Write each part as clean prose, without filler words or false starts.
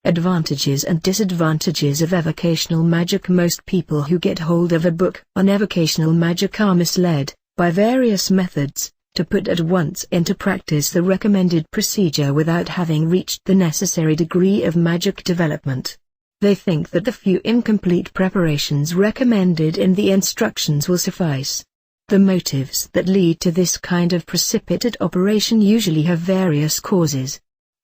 Advantages and disadvantages of evocational magic. Most people who get hold of a book on evocational magic are misled, by various methods, to put at once into practice the recommended procedure without having reached the necessary degree of magic development. They think that the few incomplete preparations recommended in the instructions will suffice. The motives that lead to this kind of precipitate operation usually have various causes.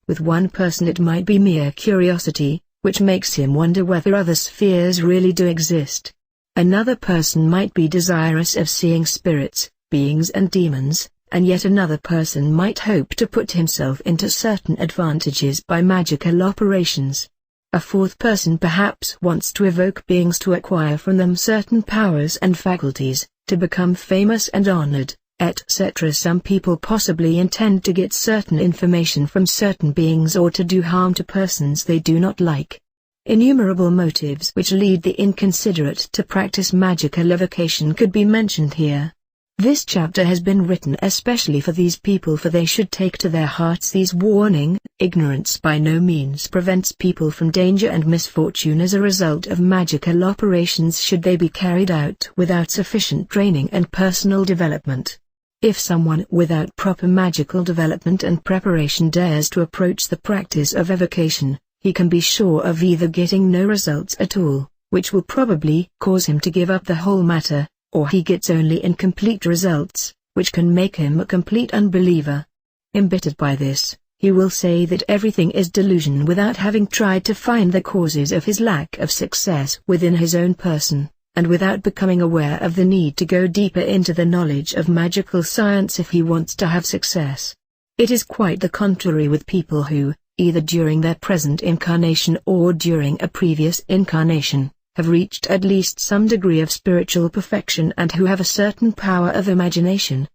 With one person it might be mere curiosity, which makes him wonder whether other spheres really do exist. Another person might be desirous of seeing spirits, beings and demons, and yet another person might hope to put himself into certain advantages by magical operations. A fourth person perhaps wants to evoke beings to acquire from them certain powers and faculties, to become famous and honored, etc. Some people possibly intend to get certain information from certain beings or to do harm to persons they do not like. Innumerable motives which lead the inconsiderate to practice magical evocation could be mentioned here. This chapter has been written especially for these people, for they should take to their hearts these warning. Ignorance by no means prevents people from danger and misfortune as a result of magical operations should they be carried out without sufficient training and personal development. If someone without proper magical development and preparation dares to approach the practice of evocation, he can be sure of either getting no results at all, which will probably cause him to give up the whole matter, or he gets only incomplete results, which can make him a complete unbeliever. Embittered by this, he will say that everything is delusion without having tried to find the causes of his lack of success within his own person, and without becoming aware of the need to go deeper into the knowledge of magical science if he wants to have success. It is quite the contrary with people who, either during their present incarnation or during a previous incarnation, have reached at least some degree of spiritual perfection and who have a certain power of imagination.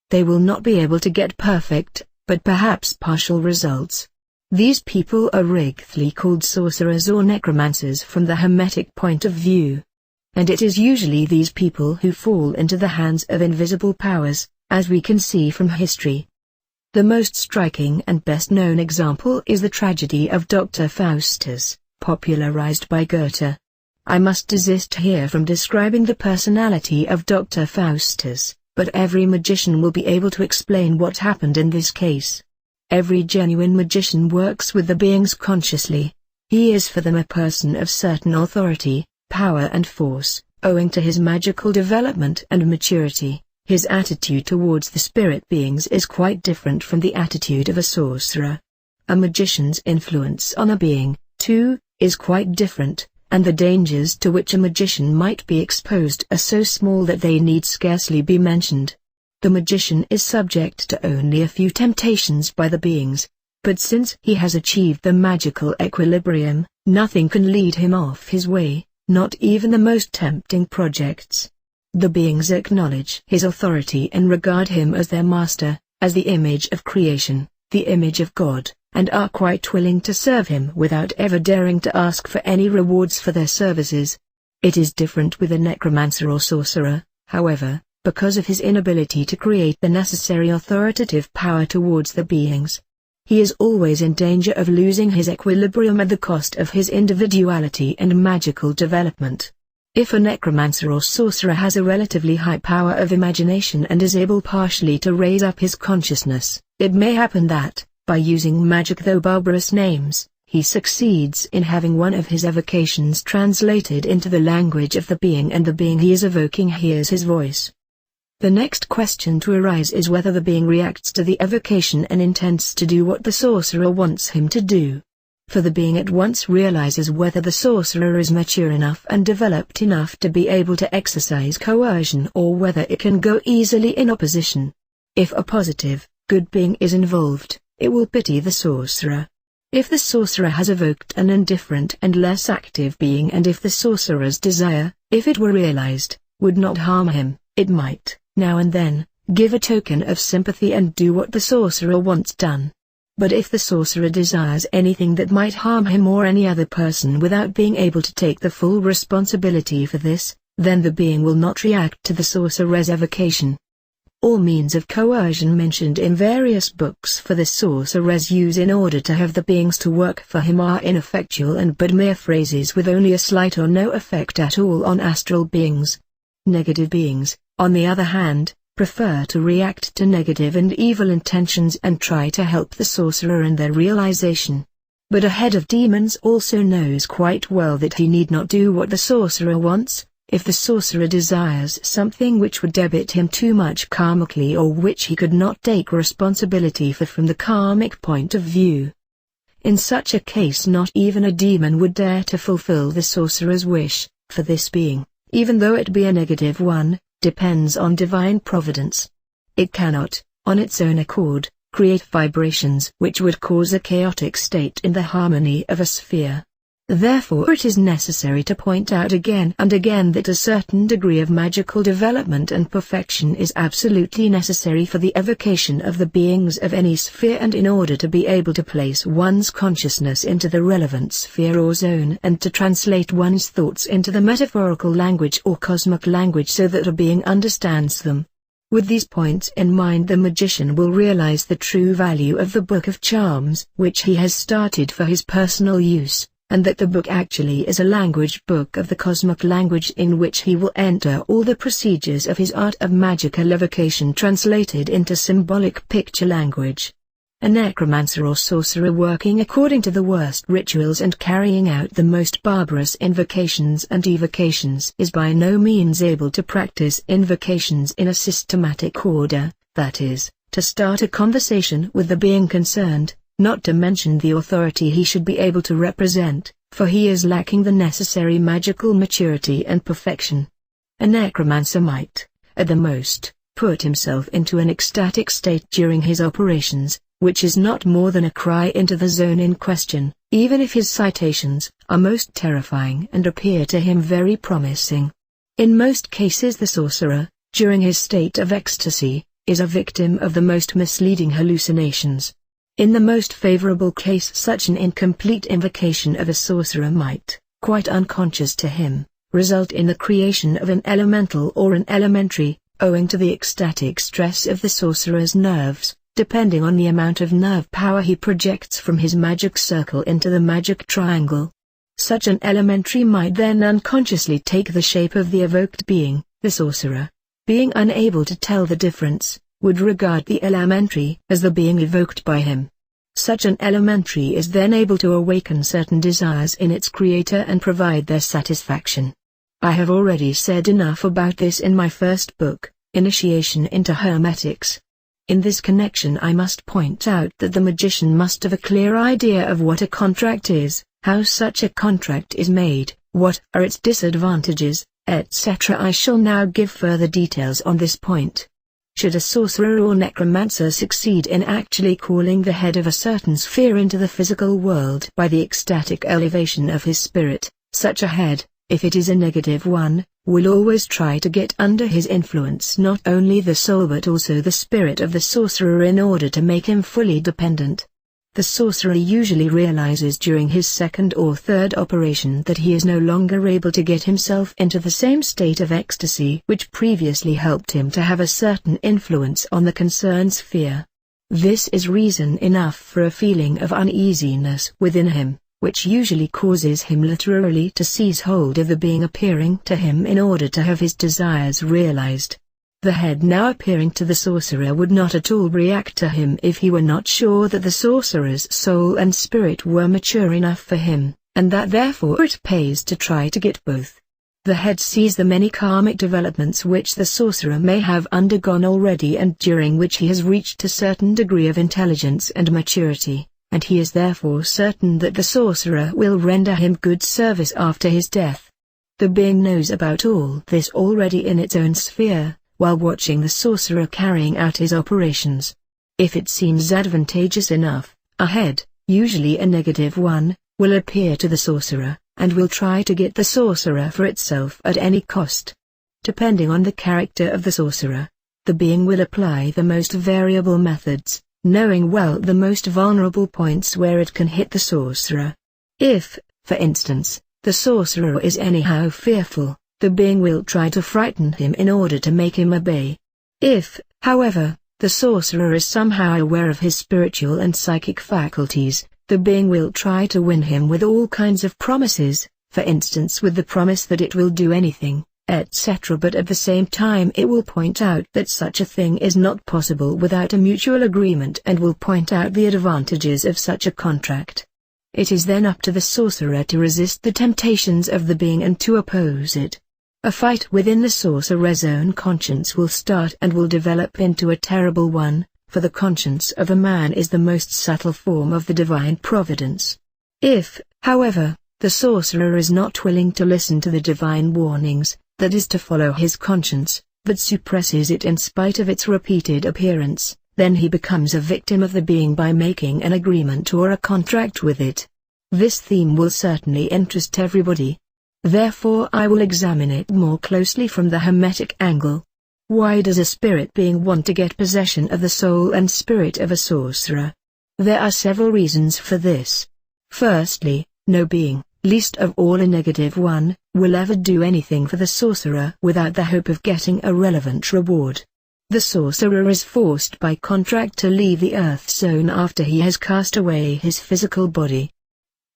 They will not be able to get perfect, but perhaps partial results. These people are rightly called sorcerers or necromancers from the Hermetic point of view. And it is usually these people who fall into the hands of invisible powers, as we can see from history. The most striking and best-known example is the tragedy of Dr. Faustus, popularized by Goethe. I must desist here from describing the personality of Dr. Faustus, but every magician will be able to explain what happened in this case. Every genuine magician works with the beings consciously. He is for them a person of certain authority, power and force, owing to his magical development and maturity. His attitude towards the spirit beings is quite different from the attitude of a sorcerer. A magician's influence on a being, too, is quite different, and the dangers to which a magician might be exposed are so small that they need scarcely be mentioned. The magician is subject to only a few temptations by the beings, but since he has achieved the magical equilibrium, nothing can lead him off his way, not even the most tempting projects. The beings acknowledge his authority and regard him as their master, as the image of creation, the image of God, and are quite willing to serve him without ever daring to ask for any rewards for their services. It is different with a necromancer or sorcerer, however, because of his inability to create the necessary authoritative power towards the beings. He is always in danger of losing his equilibrium at the cost of his individuality and magical development. If a necromancer or sorcerer has a relatively high power of imagination and is able partially to raise up his consciousness, it may happen that, by using magic though barbarous names, he succeeds in having one of his evocations translated into the language of the being and the being he is evoking hears his voice. The next question to arise is whether the being reacts to the evocation and intends to do what the sorcerer wants him to do. For the being at once realizes whether the sorcerer is mature enough and developed enough to be able to exercise coercion or whether it can go easily in opposition. If a positive, good being is involved, it will pity the sorcerer. If the sorcerer has evoked an indifferent and less active being and if the sorcerer's desire, if it were realized, would not harm him, it might, now and then, give a token of sympathy and do what the sorcerer wants done. But if the sorcerer desires anything that might harm him or any other person without being able to take the full responsibility for this, then the being will not react to the sorcerer's evocation. All means of coercion mentioned in various books for the sorcerer's use in order to have the beings to work for him are ineffectual and but mere phrases with only a slight or no effect at all on astral beings. Negative beings, on the other hand, prefer to react to negative and evil intentions and try to help the sorcerer in their realization. But a head of demons also knows quite well that he need not do what the sorcerer wants. If the sorcerer desires something which would debit him too much karmically or which he could not take responsibility for from the karmic point of view. In such a case not even a demon would dare to fulfill the sorcerer's wish, for this being, even though it be a negative one, depends on divine providence. It cannot, on its own accord, create vibrations which would cause a chaotic state in the harmony of a sphere. Therefore it is necessary to point out again and again that a certain degree of magical development and perfection is absolutely necessary for the evocation of the beings of any sphere and in order to be able to place one's consciousness into the relevant sphere or zone and to translate one's thoughts into the metaphorical language or cosmic language so that a being understands them. With these points in mind the magician will realize the true value of the Book of Charms which he has started for his personal use, and that the book actually is a language book of the cosmic language in which he will enter all the procedures of his art of magical evocation translated into symbolic picture language. A necromancer or sorcerer working according to the worst rituals and carrying out the most barbarous invocations and evocations is by no means able to practice invocations in a systematic order, that is, to start a conversation with the being concerned, not to mention the authority he should be able to represent, for he is lacking the necessary magical maturity and perfection. A necromancer might, at the most, put himself into an ecstatic state during his operations, which is not more than a cry into the zone in question, even if his citations are most terrifying and appear to him very promising. In most cases the sorcerer, during his state of ecstasy, is a victim of the most misleading hallucinations. In the most favorable case such an incomplete invocation of a sorcerer might, quite unconscious to him, result in the creation of an elemental or an elementary, owing to the ecstatic stress of the sorcerer's nerves, depending on the amount of nerve power he projects from his magic circle into the magic triangle. Such an elementary might then unconsciously take the shape of the evoked being. The sorcerer, being unable to tell the difference, would regard the elementary as the being evoked by him. Such an elementary is then able to awaken certain desires in its creator and provide their satisfaction. I have already said enough about this in my first book, Initiation into Hermetics. In this connection I must point out that the magician must have a clear idea of what a contract is, how such a contract is made, what are its disadvantages, etc. I shall now give further details on this point. Should a sorcerer or necromancer succeed in actually calling the head of a certain sphere into the physical world by the ecstatic elevation of his spirit, such a head, if it is a negative one, will always try to get under his influence not only the soul but also the spirit of the sorcerer in order to make him fully dependent. The sorcerer usually realizes during his second or third operation that he is no longer able to get himself into the same state of ecstasy which previously helped him to have a certain influence on the concerned sphere. This is reason enough for a feeling of uneasiness within him, which usually causes him literally to seize hold of the being appearing to him in order to have his desires realized. The head now appearing to the sorcerer would not at all react to him if he were not sure that the sorcerer's soul and spirit were mature enough for him, and that therefore it pays to try to get both. The head sees the many karmic developments which the sorcerer may have undergone already and during which he has reached a certain degree of intelligence and maturity, and he is therefore certain that the sorcerer will render him good service after his death. The being knows about all this already in its own sphere, while watching the sorcerer carrying out his operations. If it seems advantageous enough, a head, usually a negative one, will appear to the sorcerer, and will try to get the sorcerer for itself at any cost. Depending on the character of the sorcerer, the being will apply the most variable methods, knowing well the most vulnerable points where it can hit the sorcerer. If, for instance, the sorcerer is anyhow fearful, the being will try to frighten him in order to make him obey. If, However, the sorcerer is somehow aware of his spiritual and psychic faculties. The being will try to win him with all kinds of promises, for instance with the promise that it will do anything, etc. But at the same time it will point out that such a thing is not possible without a mutual agreement and will point out the advantages of such a contract. It is then up to the sorcerer to resist the temptations of the being and to oppose it. A fight within the sorcerer's own conscience will start and will develop into a terrible one, for the conscience of a man is the most subtle form of the divine providence. If, however, the sorcerer is not willing to listen to the divine warnings, that is to follow his conscience, but suppresses it in spite of its repeated appearance, then he becomes a victim of the being by making an agreement or a contract with it. This theme will certainly interest everybody. Therefore I will examine it more closely from the Hermetic angle. Why does a spirit being want to get possession of the soul and spirit of a sorcerer? There are several reasons for this. Firstly, no being, least of all a negative one, will ever do anything for the sorcerer without the hope of getting a relevant reward. The sorcerer is forced by contract to leave the earth zone after he has cast away his physical body.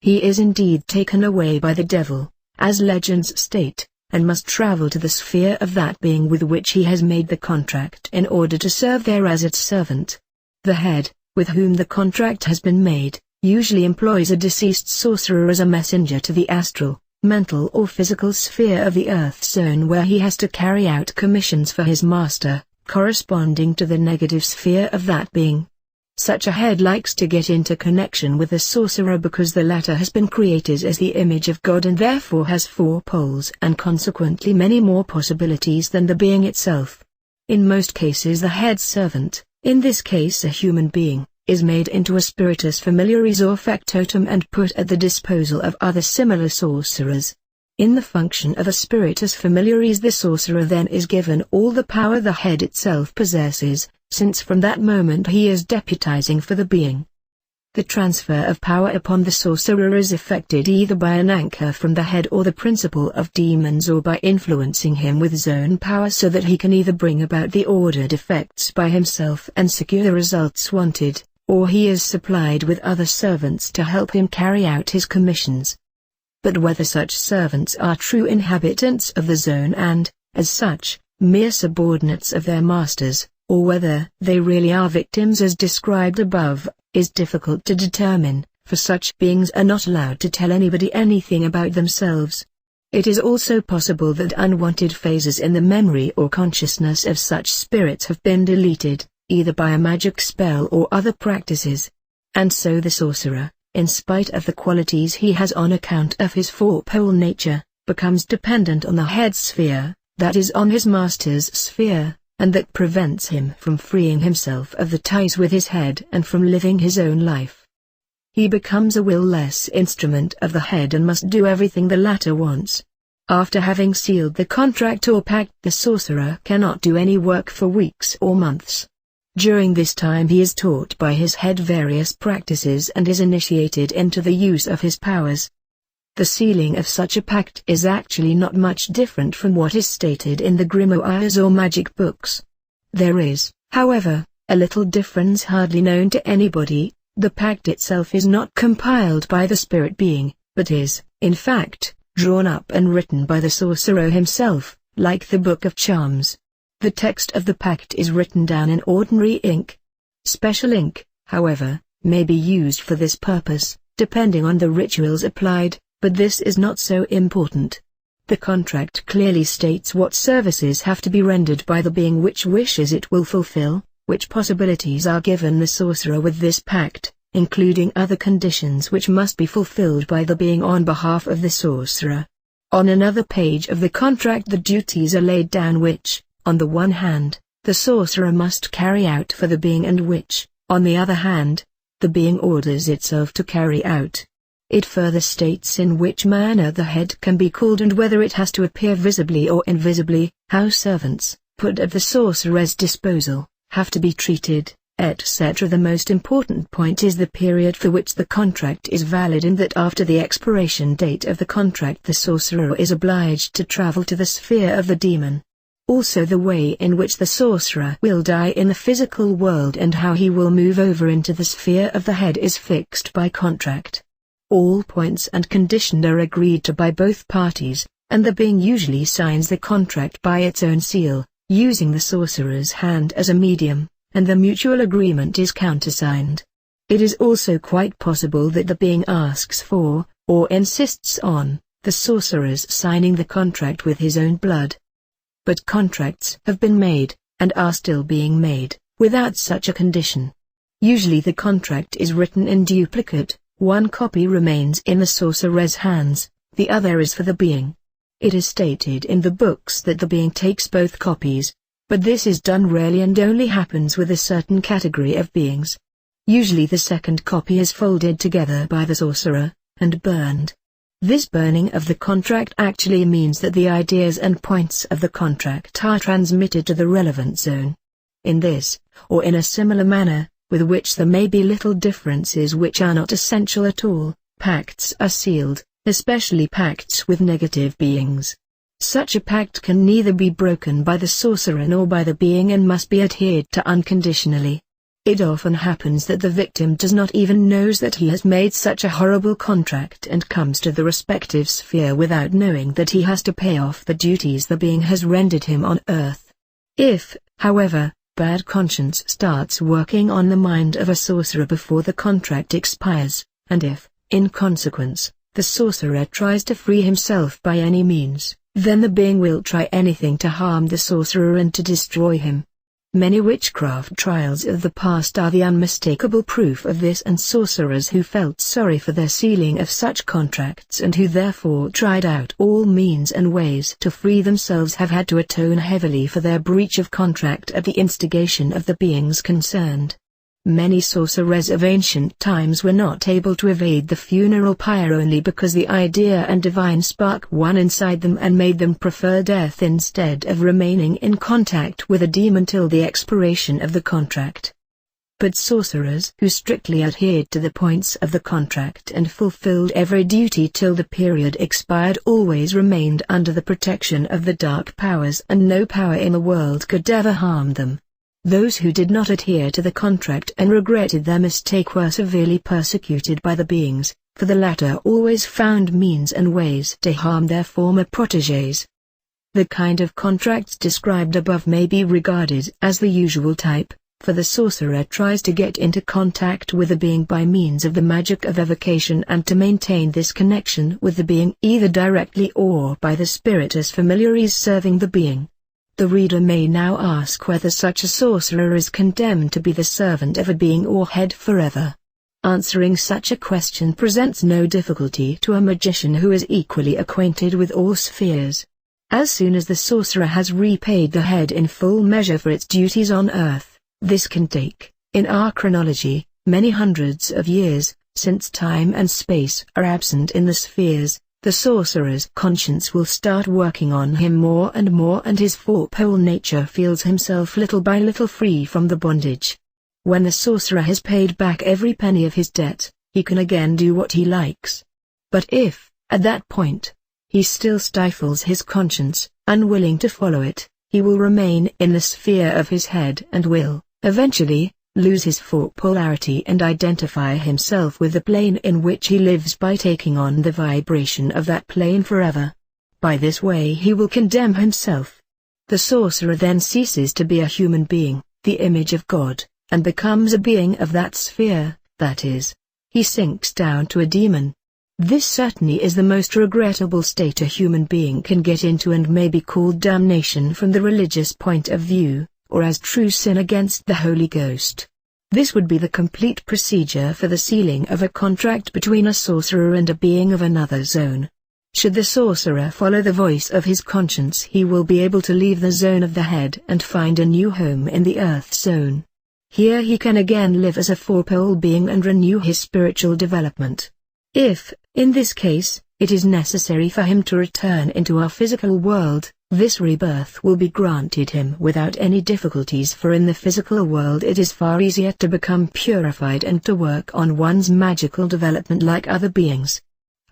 He is indeed taken away by the devil, as legends state, and must travel to the sphere of that being with which he has made the contract in order to serve there as its servant. The head, with whom the contract has been made, usually employs a deceased sorcerer as a messenger to the astral, mental or physical sphere of the earth zone where he has to carry out commissions for his master, corresponding to the negative sphere of that being. Such a head likes to get into connection with the sorcerer because the latter has been created as the image of God and therefore has 4 poles and consequently many more possibilities than the being itself. In most cases the head servant, in this case a human being, is made into a spiritus familiaris or factotum and put at the disposal of other similar sorcerers. In the function of a spiritus familiaris the sorcerer then is given all the power the head itself possesses, since from that moment he is deputizing for the being. The transfer of power upon the sorcerer is effected either by an anchor from the head or the principle of demons or by influencing him with his own power so that he can either bring about the ordered effects by himself and secure the results wanted, or he is supplied with other servants to help him carry out his commissions. But whether such servants are true inhabitants of the zone and, as such, mere subordinates of their masters, or whether they really are victims as described above, is difficult to determine, for such beings are not allowed to tell anybody anything about themselves. It is also possible that unwanted phases in the memory or consciousness of such spirits have been deleted, either by a magic spell or other practices. And so the sorcerer, in spite of the qualities he has on account of his 4-pole nature, becomes dependent on the head sphere, that is on his master's sphere, and that prevents him from freeing himself of the ties with his head and from living his own life. He becomes a will-less instrument of the head and must do everything the latter wants. After having sealed the contract or pact, the sorcerer cannot do any work for weeks or months. During this time he is taught by his head various practices and is initiated into the use of his powers. The sealing of such a pact is actually not much different from what is stated in the grimoires or magic books. There is, however, a little difference hardly known to anybody. The pact itself is not compiled by the spirit being, but is, in fact, drawn up and written by the sorcerer himself, like the Book of Charms. The text of the pact is written down in ordinary ink. Special ink, however, may be used for this purpose, depending on the rituals applied, but this is not so important. The contract clearly states what services have to be rendered by the being which wishes it will fulfill, which possibilities are given the sorcerer with this pact, including other conditions which must be fulfilled by the being on behalf of the sorcerer. On another page of the contract the duties are laid down which, on the one hand, the sorcerer must carry out for the being and which, on the other hand, the being orders itself to carry out. It further states in which manner the head can be called and whether it has to appear visibly or invisibly, how servants, put at the sorcerer's disposal, have to be treated, etc. The most important point is the period for which the contract is valid and that after the expiration date of the contract the sorcerer is obliged to travel to the sphere of the demon. Also the way in which the sorcerer will die in the physical world and how he will move over into the sphere of the head is fixed by contract. All points and conditions are agreed to by both parties, and the being usually signs the contract by its own seal, using the sorcerer's hand as a medium, and the mutual agreement is countersigned. It is also quite possible that the being asks for, or insists on, the sorcerer's signing the contract with his own blood. But contracts have been made, and are still being made, without such a condition. Usually the contract is written in duplicate, one copy remains in the sorcerer's hands, the other is for the being. It is stated in the books that the being takes both copies, but this is done rarely and only happens with a certain category of beings. Usually the second copy is folded together by the sorcerer, and burned. This burning of the contract actually means that the ideas and points of the contract are transmitted to the relevant zone. In this, or in a similar manner, with which there may be little differences which are not essential at all, pacts are sealed, especially pacts with negative beings. Such a pact can neither be broken by the sorcerer nor by the being and must be adhered to unconditionally. It often happens that the victim does not even know that he has made such a horrible contract and comes to the respective sphere without knowing that he has to pay off the duties the being has rendered him on earth. If, however, bad conscience starts working on the mind of a sorcerer before the contract expires, and if, in consequence, the sorcerer tries to free himself by any means, then the being will try anything to harm the sorcerer and to destroy him. Many witchcraft trials of the past are the unmistakable proof of this, and sorcerers who felt sorry for their sealing of such contracts and who therefore tried out all means and ways to free themselves have had to atone heavily for their breach of contract at the instigation of the beings concerned. Many sorcerers of ancient times were not able to evade the funeral pyre only because the idea and divine spark won inside them and made them prefer death instead of remaining in contact with a demon till the expiration of the contract. But sorcerers who strictly adhered to the points of the contract and fulfilled every duty till the period expired always remained under the protection of the dark powers, and no power in the world could ever harm them. Those who did not adhere to the contract and regretted their mistake were severely persecuted by the beings, for the latter always found means and ways to harm their former protégés. The kind of contracts described above may be regarded as the usual type, for the sorcerer tries to get into contact with the being by means of the magic of evocation and to maintain this connection with the being either directly or by the spirit as familiares serving the being. The reader may now ask whether such a sorcerer is condemned to be the servant of a being or head forever. Answering such a question presents no difficulty to a magician who is equally acquainted with all spheres. As soon as the sorcerer has repaid the head in full measure for its duties on earth, this can take, in our chronology, many hundreds of years, since time and space are absent in the spheres. The sorcerer's conscience will start working on him more and his four-pole nature feels himself little by little free from the bondage. When the sorcerer has paid back every penny of his debt, he can again do what he likes. But if, at that point, he still stifles his conscience, unwilling to follow it, he will remain in the sphere of his head and will, eventually, lose his four-polarity and identify himself with the plane in which he lives by taking on the vibration of that plane forever. By this way he will condemn himself. The sorcerer then ceases to be a human being, the image of God, and becomes a being of that sphere, that is, he sinks down to a demon. This certainly is the most regrettable state a human being can get into and may be called damnation from the religious point of view, or as true sin against the Holy Ghost. This would be the complete procedure for the sealing of a contract between a sorcerer and a being of another zone. Should the sorcerer follow the voice of his conscience, he will be able to leave the zone of the head and find a new home in the earth zone. Here he can again live as a four-pole being and renew his spiritual development. If, in this case, it is necessary for him to return into our physical world, this rebirth will be granted him without any difficulties, for in the physical world it is far easier to become purified and to work on one's magical development like other beings.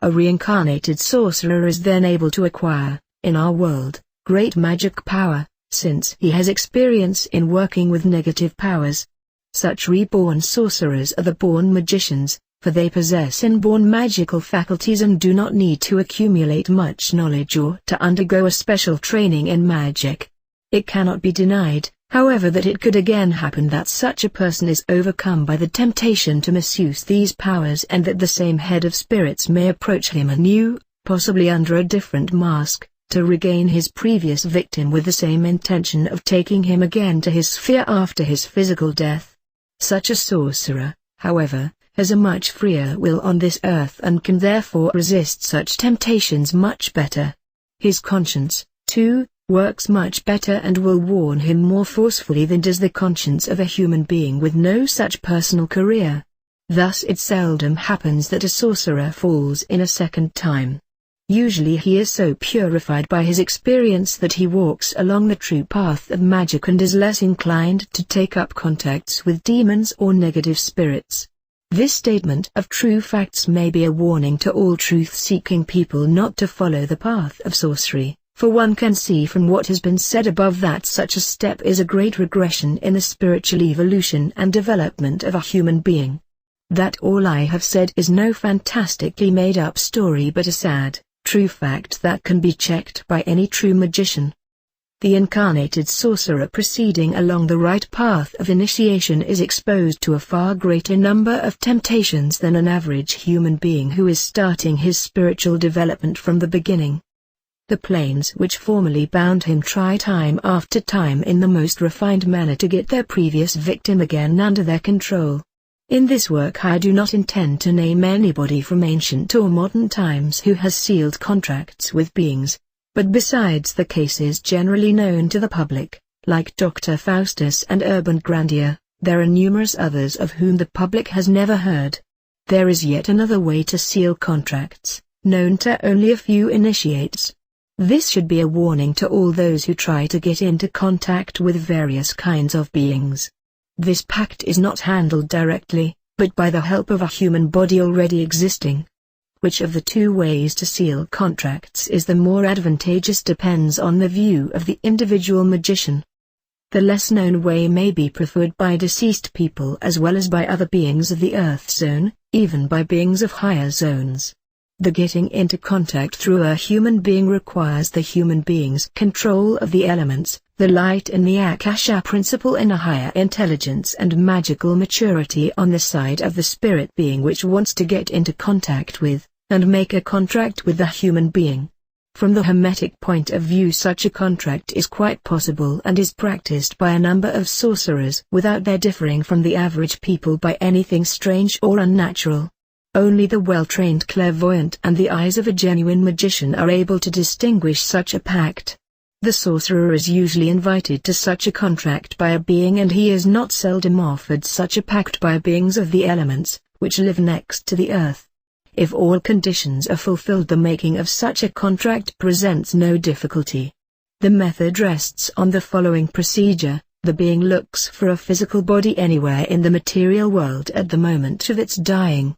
A reincarnated sorcerer is then able to acquire, in our world, great magic power, since he has experience in working with negative powers. Such reborn sorcerers are the born magicians, for they possess inborn magical faculties and do not need to accumulate much knowledge or to undergo a special training in magic. It cannot be denied, however, that it could again happen that such a person is overcome by the temptation to misuse these powers, and that the same head of spirits may approach him anew, possibly under a different mask, to regain his previous victim with the same intention of taking him again to his sphere after his physical death. Such a sorcerer, however, has a much freer will on this earth and can therefore resist such temptations much better. His conscience, too, works much better and will warn him more forcefully than does the conscience of a human being with no such personal career. Thus it seldom happens that a sorcerer falls in a second time. Usually he is so purified by his experience that he walks along the true path of magic and is less inclined to take up contacts with demons or negative spirits. This statement of true facts may be a warning to all truth-seeking people not to follow the path of sorcery, for one can see from what has been said above that such a step is a great regression in the spiritual evolution and development of a human being. That all I have said is no fantastically made-up story but a sad, true fact that can be checked by any true magician. The incarnated sorcerer proceeding along the right path of initiation is exposed to a far greater number of temptations than an average human being who is starting his spiritual development from the beginning. The planes which formerly bound him try time after time in the most refined manner to get their previous victim again under their control. In this work I do not intend to name anybody from ancient or modern times who has sealed contracts with beings. But besides the cases generally known to the public, like Dr. Faustus and Urban Grandier, there are numerous others of whom the public has never heard. There is yet another way to seal contracts, known to only a few initiates. This should be a warning to all those who try to get into contact with various kinds of beings. This pact is not handled directly, but by the help of a human body already existing. Which of the two ways to seal contracts is the more advantageous depends on the view of the individual magician. The less known way may be preferred by deceased people as well as by other beings of the Earth zone, even by beings of higher zones. The getting into contact through a human being requires the human being's control of the elements, the light and the Akasha principle, and a higher intelligence and magical maturity on the side of the spirit being which wants to get into contact with and make a contract with the human being. From the Hermetic point of view, such a contract is quite possible and is practiced by a number of sorcerers without their differing from the average people by anything strange or unnatural. Only the well-trained clairvoyant and the eyes of a genuine magician are able to distinguish such a pact. The sorcerer is usually invited to such a contract by a being, and he is not seldom offered such a pact by beings of the elements, which live next to the earth. If all conditions are fulfilled, the making of such a contract presents no difficulty. The method rests on the following procedure. The being looks for a physical body anywhere in the material world at the moment of its dying.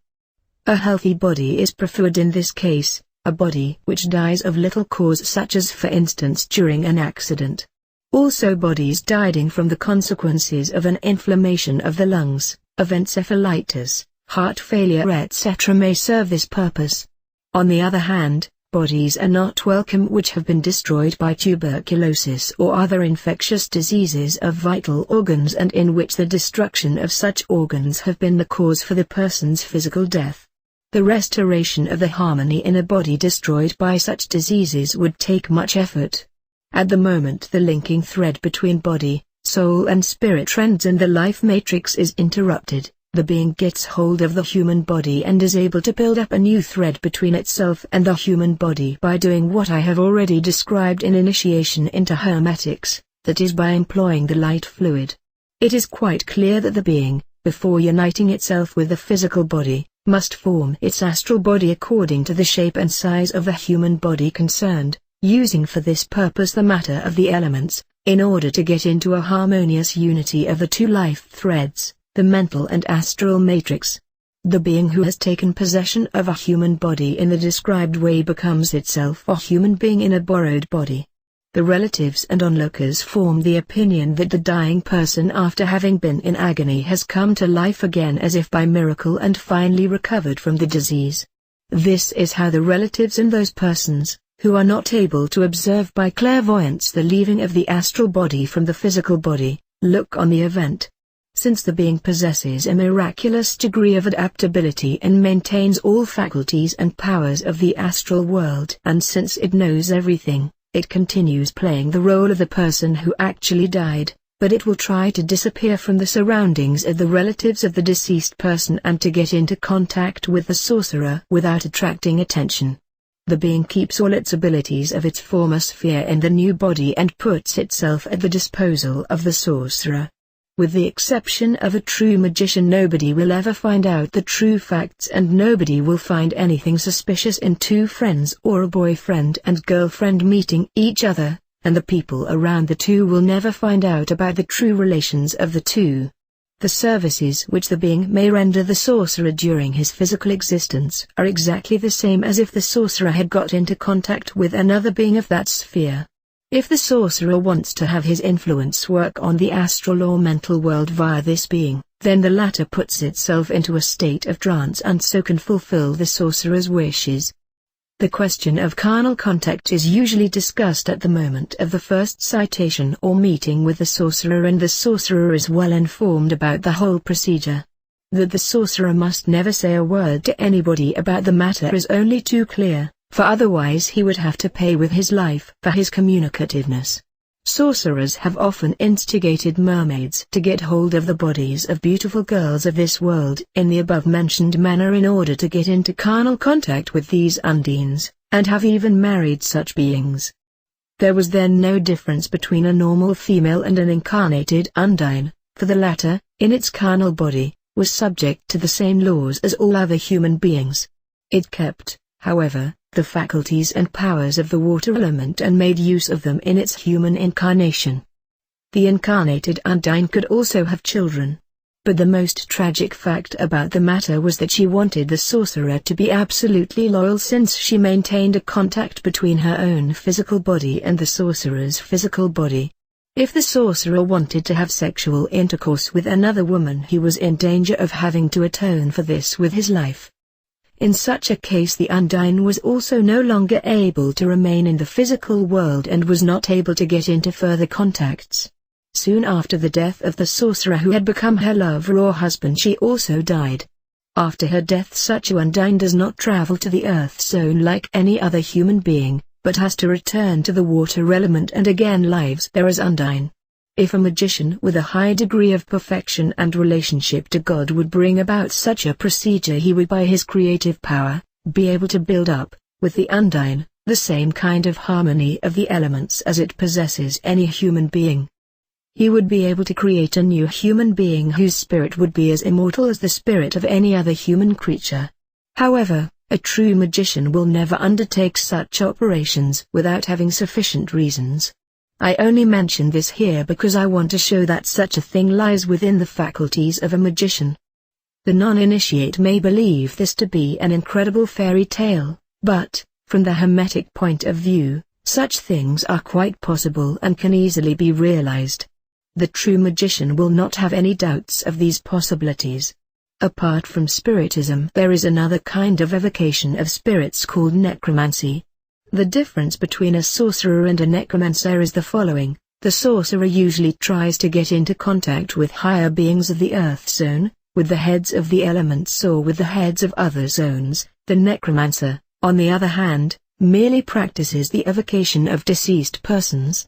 A healthy body is preferred in this case, a body which dies of little cause, such as for instance during an accident. Also bodies dying from the consequences of an inflammation of the lungs, of encephalitis, heart failure etc. may serve this purpose. On the other hand, bodies are not welcome which have been destroyed by tuberculosis or other infectious diseases of vital organs, and in which the destruction of such organs have been the cause for the person's physical death. The restoration of the harmony in a body destroyed by such diseases would take much effort. At the moment the linking thread between body, soul and spirit trends and the life matrix is interrupted. The being gets hold of the human body and is able to build up a new thread between itself and the human body by doing what I have already described in Initiation into Hermetics, that is by employing the light fluid. It is quite clear that the being, before uniting itself with the physical body, must form its astral body according to the shape and size of the human body concerned, using for this purpose the matter of the elements, in order to get into a harmonious unity of the two life threads, the mental and astral matrix. The being who has taken possession of a human body in the described way becomes itself a human being in a borrowed body. The relatives and onlookers form the opinion that the dying person after having been in agony has come to life again as if by miracle and finally recovered from the disease. This is how the relatives and those persons, who are not able to observe by clairvoyance the leaving of the astral body from the physical body, look on the event. Since the being possesses a miraculous degree of adaptability and maintains all faculties and powers of the astral world, and since it knows everything, it continues playing the role of the person who actually died, but it will try to disappear from the surroundings of the relatives of the deceased person and to get into contact with the sorcerer without attracting attention. The being keeps all its abilities of its former sphere in the new body and puts itself at the disposal of the sorcerer. With the exception of a true magician, nobody will ever find out the true facts, and nobody will find anything suspicious in two friends or a boyfriend and girlfriend meeting each other, and the people around the two will never find out about the true relations of the two. The services which the being may render the sorcerer during his physical existence are exactly the same as if the sorcerer had got into contact with another being of that sphere. If the sorcerer wants to have his influence work on the astral or mental world via this being, then the latter puts itself into a state of trance and so can fulfill the sorcerer's wishes. The question of carnal contact is usually discussed at the moment of the first citation or meeting with the sorcerer, and the sorcerer is well informed about the whole procedure. That the sorcerer must never say a word to anybody about the matter is only too clear, for otherwise he would have to pay with his life for his communicativeness. Sorcerers have often instigated mermaids to get hold of the bodies of beautiful girls of this world in the above-mentioned manner in order to get into carnal contact with these undines, and have even married such beings. There was then no difference between a normal female and an incarnated undine, for the latter, in its carnal body, was subject to the same laws as all other human beings. It kept, however, the faculties and powers of the water element and made use of them in its human incarnation. The incarnated undine could also have children. But the most tragic fact about the matter was that she wanted the sorcerer to be absolutely loyal, since she maintained a contact between her own physical body and the sorcerer's physical body. If the sorcerer wanted to have sexual intercourse with another woman, he was in danger of having to atone for this with his life. In such a case, the undine was also no longer able to remain in the physical world and was not able to get into further contacts. Soon after the death of the sorcerer who had become her lover or husband, she also died. After her death, such a undine does not travel to the earth zone like any other human being, but has to return to the water element and again lives there as undine. If a magician with a high degree of perfection and relationship to God would bring about such a procedure, he would by his creative power, be able to build up, with the undine, the same kind of harmony of the elements as it possesses any human being. He would be able to create a new human being whose spirit would be as immortal as the spirit of any other human creature. However, a true magician will never undertake such operations without having sufficient reasons. I only mention this here because I want to show that such a thing lies within the faculties of a magician. The non-initiate may believe this to be an incredible fairy tale, but, from the Hermetic point of view, such things are quite possible and can easily be realized. The true magician will not have any doubts of these possibilities. Apart from spiritism, there is another kind of evocation of spirits called necromancy. The difference between a sorcerer and a necromancer is the following: the sorcerer usually tries to get into contact with higher beings of the earth zone, with the heads of the elements or with the heads of other zones. The necromancer, on the other hand, merely practices the evocation of deceased persons.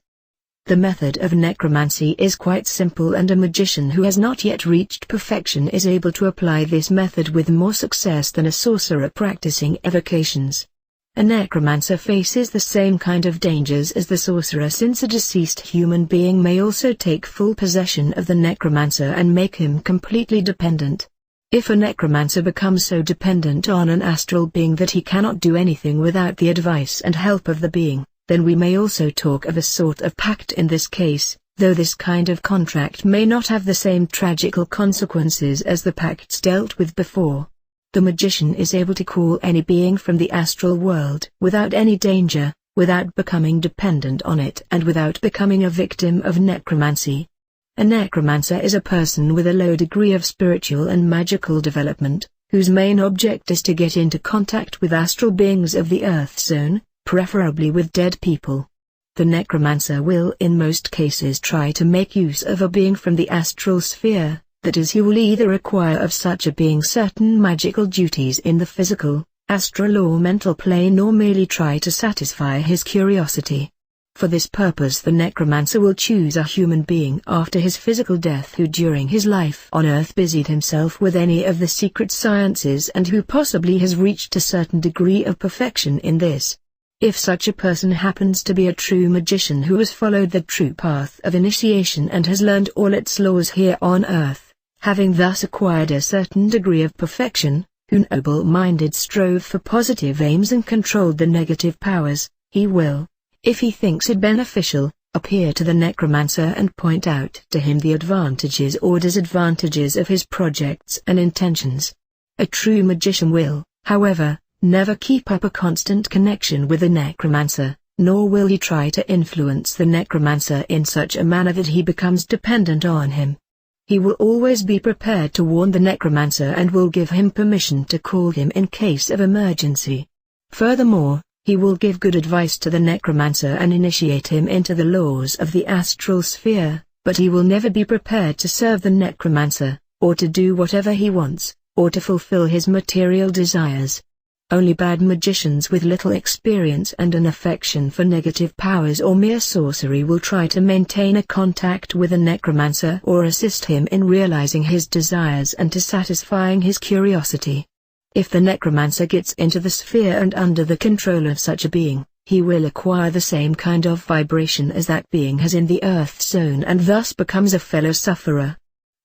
The method of necromancy is quite simple, and a magician who has not yet reached perfection is able to apply this method with more success than a sorcerer practicing evocations. A necromancer faces the same kind of dangers as the sorcerer, since a deceased human being may also take full possession of the necromancer and make him completely dependent. If a necromancer becomes so dependent on an astral being that he cannot do anything without the advice and help of the being, then we may also talk of a sort of pact in this case, though this kind of contract may not have the same tragical consequences as the pacts dealt with before. The magician is able to call any being from the astral world without any danger, without becoming dependent on it and without becoming a victim of necromancy. A necromancer is a person with a low degree of spiritual and magical development, whose main object is to get into contact with astral beings of the Earth Zone, preferably with dead people. The necromancer will in most cases try to make use of a being from the astral sphere, that is, he will either require of such a being certain magical duties in the physical, astral or mental plane, or merely try to satisfy his curiosity. For this purpose the necromancer will choose a human being after his physical death who during his life on Earth busied himself with any of the secret sciences and who possibly has reached a certain degree of perfection in this. If such a person happens to be a true magician who has followed the true path of initiation and has learned all its laws here on Earth, having thus acquired a certain degree of perfection, who noble-minded strove for positive aims and controlled the negative powers, he will, if he thinks it beneficial, appear to the necromancer and point out to him the advantages or disadvantages of his projects and intentions. A true magician will, however, never keep up a constant connection with the necromancer, nor will he try to influence the necromancer in such a manner that he becomes dependent on him. He will always be prepared to warn the necromancer and will give him permission to call him in case of emergency. Furthermore, he will give good advice to the necromancer and initiate him into the laws of the astral sphere, but he will never be prepared to serve the necromancer, or to do whatever he wants, or to fulfill his material desires. Only bad magicians with little experience and an affection for negative powers or mere sorcery will try to maintain a contact with a necromancer or assist him in realizing his desires and to satisfying his curiosity. If the necromancer gets into the sphere and under the control of such a being, he will acquire the same kind of vibration as that being has in the Earth Zone and thus becomes a fellow sufferer.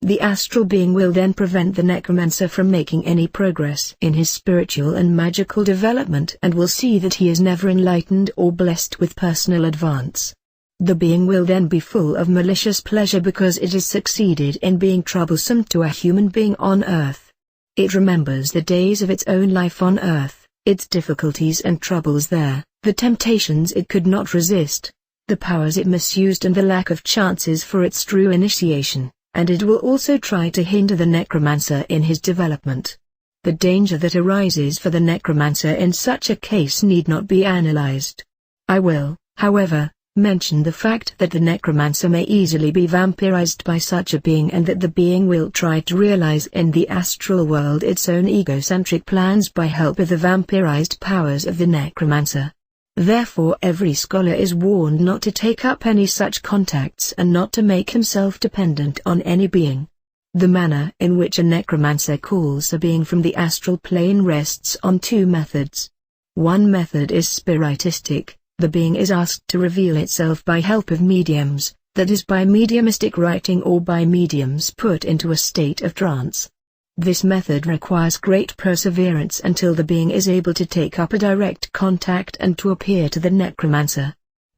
The astral being will then prevent the necromancer from making any progress in his spiritual and magical development and will see that he is never enlightened or blessed with personal advance. The being will then be full of malicious pleasure because it has succeeded in being troublesome to a human being on Earth. It remembers the days of its own life on Earth, its difficulties and troubles there, the temptations it could not resist, the powers it misused and the lack of chances for its true initiation. And it will also try to hinder the necromancer in his development. The danger that arises for the necromancer in such a case need not be analyzed. I will, however, mention the fact that the necromancer may easily be vampirized by such a being and that the being will try to realize in the astral world its own egocentric plans by help of the vampirized powers of the necromancer. Therefore every scholar is warned not to take up any such contacts and not to make himself dependent on any being. The manner in which a necromancer calls a being from the astral plane rests on two methods. One method is spiritistic, the being is asked to reveal itself by help of mediums, that is by mediumistic writing or by mediums put into a state of trance. This method requires great perseverance until the being is able to take up a direct contact and to appear to the necromancer.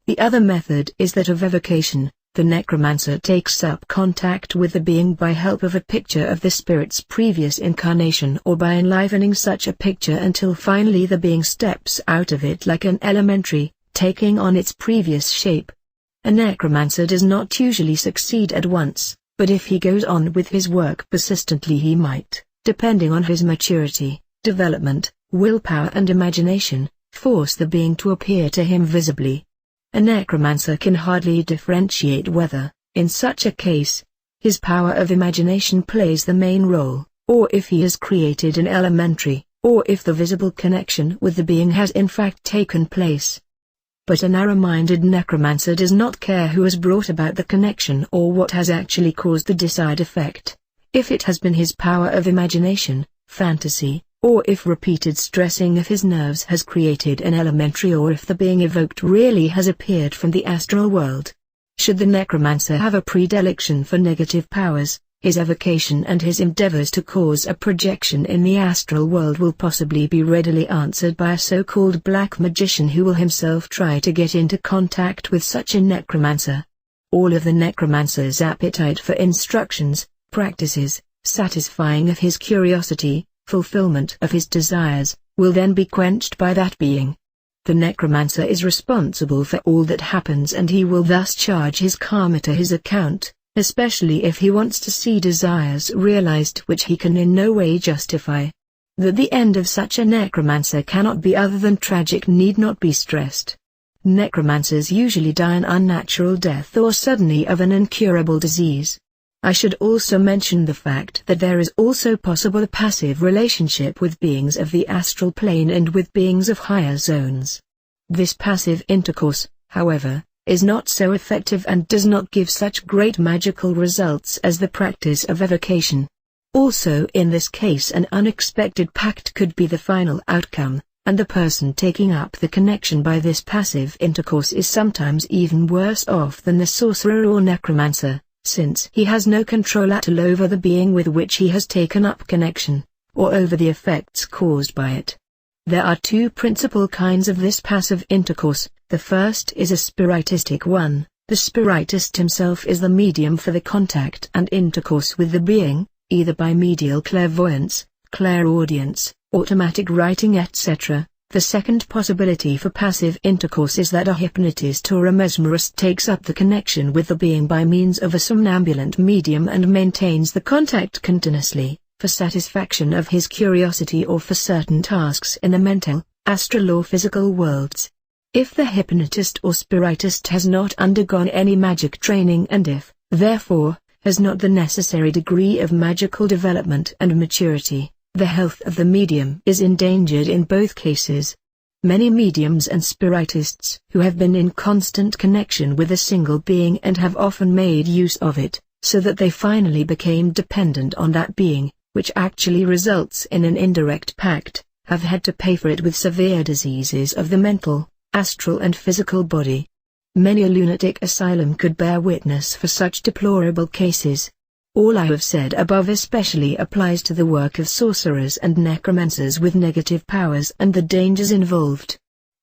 The other method is that of evocation. The necromancer takes up contact with the being by help of a picture of the spirit's previous incarnation or by enlivening such a picture until finally the being steps out of it like an elementary, taking on its previous shape. A necromancer does not usually succeed at once. But if he goes on with his work persistently he might, depending on his maturity, development, willpower and imagination, force the being to appear to him visibly. A necromancer can hardly differentiate whether, in such a case, his power of imagination plays the main role, or if he has created an elementary, or if the visible connection with the being has in fact taken place. But a narrow-minded necromancer does not care who has brought about the connection or what has actually caused the desired effect. If it has been his power of imagination, fantasy, or if repeated stressing of his nerves has created an elementary or if the being evoked really has appeared from the astral world. Should the necromancer have a predilection for negative powers, his evocation and his endeavors to cause a projection in the astral world will possibly be readily answered by a so-called black magician who will himself try to get into contact with such a necromancer. All of the necromancer's appetite for instructions, practices, satisfying of his curiosity, fulfillment of his desires, will then be quenched by that being. The necromancer is responsible for all that happens, and he will thus charge his karma to his account, especially if he wants to see desires realized which he can in no way justify. That the end of such a necromancer cannot be other than tragic need not be stressed. Necromancers usually die an unnatural death or suddenly of an incurable disease. I should also mention the fact that there is also possible a passive relationship with beings of the astral plane and with beings of higher zones. This passive intercourse, however, is not so effective and does not give such great magical results as the practice of evocation. Also in this case an unexpected pact could be the final outcome, and the person taking up the connection by this passive intercourse is sometimes even worse off than the sorcerer or necromancer, since he has no control at all over the being with which he has taken up connection, or over the effects caused by it. There are two principal kinds of this passive intercourse. The first is a spiritistic one. The spiritist himself is the medium for the contact and intercourse with the being, either by medial clairvoyance, clairaudience, automatic writing etc. The second possibility for passive intercourse is that a hypnotist or a mesmerist takes up the connection with the being by means of a somnambulant medium and maintains the contact continuously, for satisfaction of his curiosity or for certain tasks in the mental, astral or physical worlds. If the hypnotist or spiritist has not undergone any magic training and if, therefore, has not the necessary degree of magical development and maturity, the health of the medium is endangered in both cases. Many mediums and spiritists who have been in constant connection with a single being and have often made use of it, so that they finally became dependent on that being, which actually results in an indirect pact, have had to pay for it with severe diseases of the mental, astral and physical body. Many a lunatic asylum could bear witness for such deplorable cases. All I have said above especially applies to the work of sorcerers and necromancers with negative powers and the dangers involved.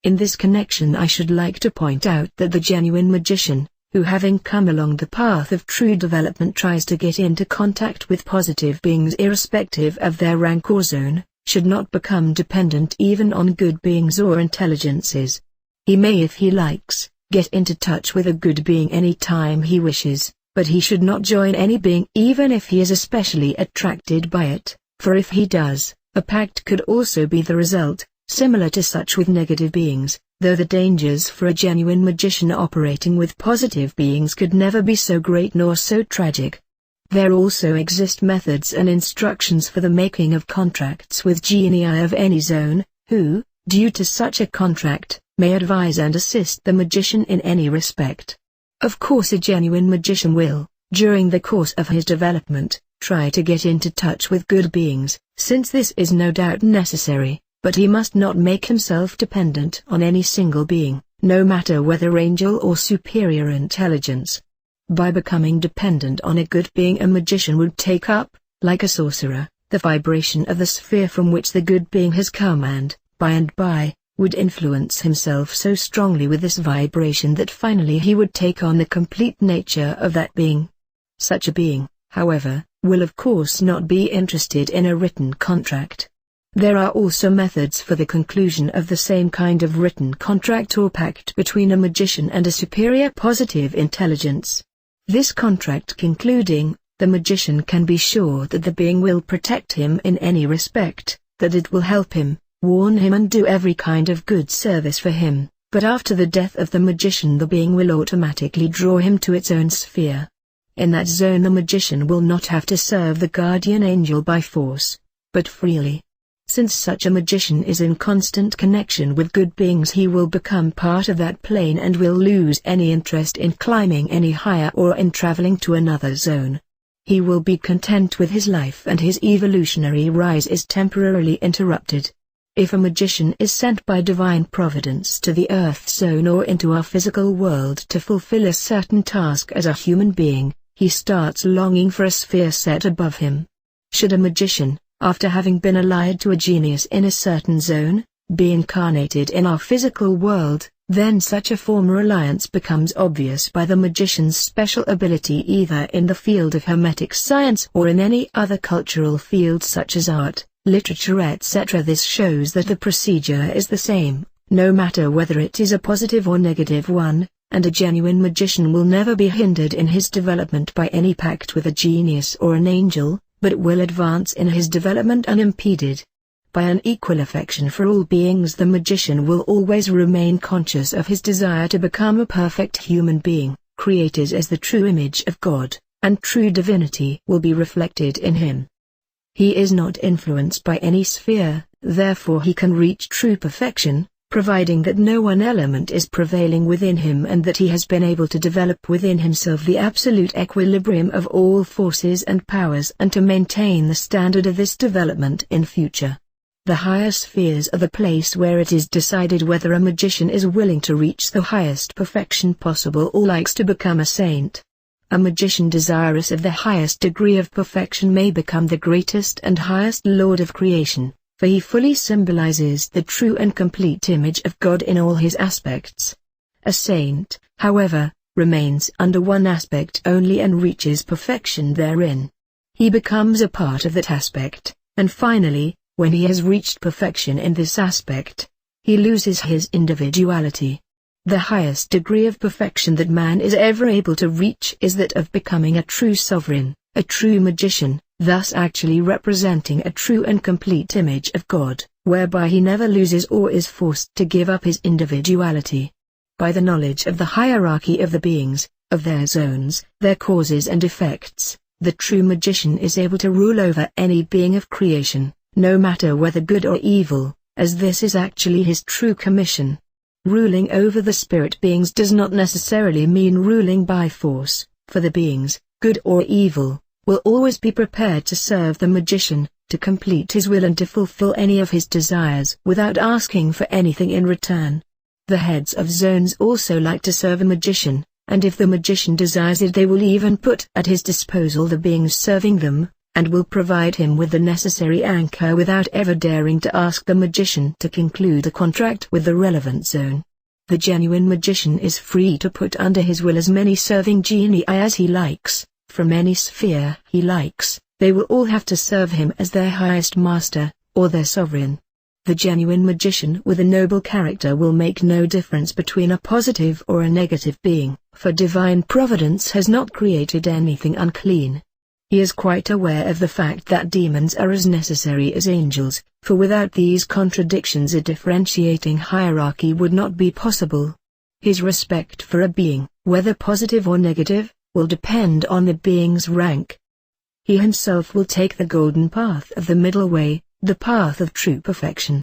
In this connection I should like to point out that the genuine magician, who having come along the path of true development tries to get into contact with positive beings irrespective of their rank or zone, should not become dependent even on good beings or intelligences. He may, if he likes, get into touch with a good being any time he wishes, but he should not join any being even if he is especially attracted by it, for if he does, a pact could also be the result, similar to such with negative beings, though the dangers for a genuine magician operating with positive beings could never be so great nor so tragic. There also exist methods and instructions for the making of contracts with genii of any zone, who, due to such a contract, may advise and assist the magician in any respect. Of course a genuine magician will, during the course of his development, try to get into touch with good beings, since this is no doubt necessary, but he must not make himself dependent on any single being, no matter whether angel or superior intelligence. By becoming dependent on a good being, a magician would take up, like a sorcerer, the vibration of the sphere from which the good being has come and by, would influence himself so strongly with this vibration that finally he would take on the complete nature of that being. Such a being, however, will of course not be interested in a written contract. There are also methods for the conclusion of the same kind of written contract or pact between a magician and a superior positive intelligence. This contract concluding, the magician can be sure that the being will protect him in any respect, that it will help him, warn him and do every kind of good service for him, but after the death of the magician the being will automatically draw him to its own sphere. In that zone the magician will not have to serve the guardian angel by force, but freely. Since such a magician is in constant connection with good beings, he will become part of that plane and will lose any interest in climbing any higher or in traveling to another zone. He will be content with his life and his evolutionary rise is temporarily interrupted. If a magician is sent by divine providence to the Earth zone or into our physical world to fulfill a certain task as a human being, he starts longing for a sphere set above him. Should a magician, after having been allied to a genius in a certain zone, be incarnated in our physical world, then such a former alliance becomes obvious by the magician's special ability either in the field of hermetic science or in any other cultural field such as art, literature etc. This shows that the procedure is the same, no matter whether it is a positive or negative one, and a genuine magician will never be hindered in his development by any pact with a genius or an angel, but will advance in his development unimpeded. By an equal affection for all beings, the magician will always remain conscious of his desire to become a perfect human being, created as the true image of God, and true divinity will be reflected in him. He is not influenced by any sphere, therefore he can reach true perfection, providing that no one element is prevailing within him and that he has been able to develop within himself the absolute equilibrium of all forces and powers and to maintain the standard of this development in future. The higher spheres are the place where it is decided whether a magician is willing to reach the highest perfection possible or likes to become a saint. A magician desirous of the highest degree of perfection may become the greatest and highest lord of creation, for he fully symbolizes the true and complete image of God in all his aspects. A saint, however, remains under one aspect only and reaches perfection therein. He becomes a part of that aspect, and finally, when he has reached perfection in this aspect, he loses his individuality. The highest degree of perfection that man is ever able to reach is that of becoming a true sovereign, a true magician, thus actually representing a true and complete image of God, whereby he never loses or is forced to give up his individuality. By the knowledge of the hierarchy of the beings, of their zones, their causes and effects, the true magician is able to rule over any being of creation, no matter whether good or evil, as this is actually his true commission. Ruling over the spirit beings does not necessarily mean ruling by force, for the beings, good or evil, will always be prepared to serve the magician, to complete his will and to fulfill any of his desires without asking for anything in return. The heads of zones also like to serve a magician, and if the magician desires it they will even put at his disposal the beings serving them, and will provide him with the necessary anchor without ever daring to ask the magician to conclude a contract with the relevant zone. The genuine magician is free to put under his will as many serving genii as he likes, from any sphere he likes. They will all have to serve him as their highest master, or their sovereign. The genuine magician with a noble character will make no difference between a positive or a negative being, for divine providence has not created anything unclean. He is quite aware of the fact that demons are as necessary as angels, for without these contradictions a differentiating hierarchy would not be possible. His respect for a being, whether positive or negative, will depend on the being's rank. He himself will take the golden path of the middle way, the path of true perfection.